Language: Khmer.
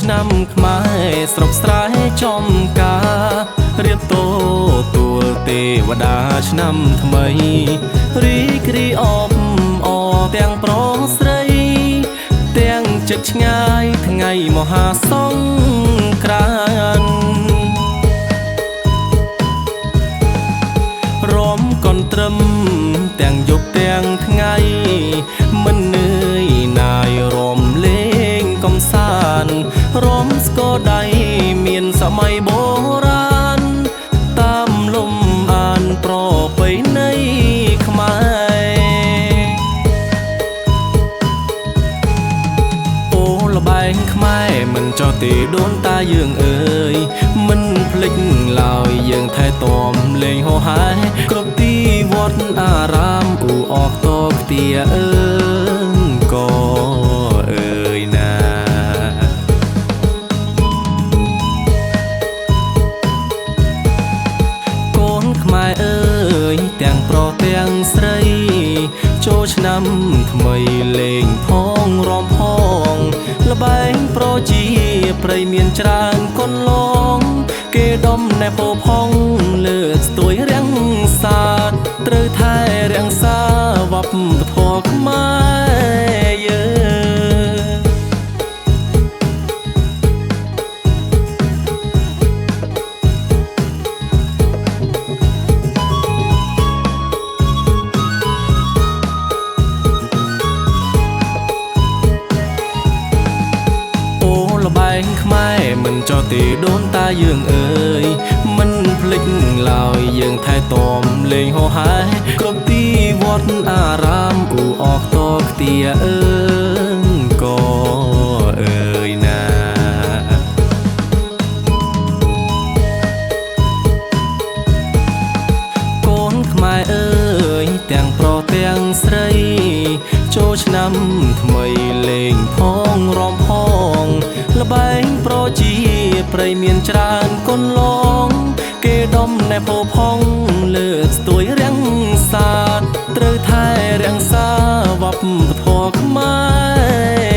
ឆ្នាំខ្មែរស្រុកស្រែចំការរៀបតូទួលទេវតាឆ្នាំថ្មីរីករាយអបអរទាំងប្រុសស្រីទាំងចិត្តឆ្ងាយថ្ងៃមហាសង្ក្រាន្តរំកន់ត្រឹមទាំងយប់ទាំងថ្ងៃមិននឿយណាយរំលេងកំសាន្តរំស្គរដៃមានសម័យបុរាណតាមលំអានប្រពៃណីខ្មែរអូល្បែងខ្មែរមិនចោះទេដូនតាយើងអើយមិនភ្លេចឡើយយើងថែទាំលេងហោហែគ្រប់ទីវត្តអារាមគូអកតខ្ទាអើក៏អើយណាកូនខ្មែរអើយទាំងប្រុសទាំងស្រីចូលឆ្នាំថ្មីលេងផងរំផងល្បែងប្រជាប្រិយមានច្រើនកន្លងគេដំណែពោផងលើកស្ទួយរាំងសាទត្រូវថែរាំងសាវប្បធម៌ខ្មែរយើងល្បែងខ្មែរមិនចោះទេដូនតាយើងអើយមិនភ្លេចឡើយយើងថែទាំលេងហោហែគ្រប់ទីវត្តអារាមគូអកតខ្ទាអើក៏អើយណាកូនខ្មែរអើយទាំងប្រុសទាំងស្រីចូលឆ្នាំថ្មីលេងផងរំផងល្បែងប្រជាប្រិយមានច្រើនកន្លងគេដំណែពោផងលើកស្ទួយរាំងសាទត្រូវថែរាំងសាវប្បធម៌ខ្មែរ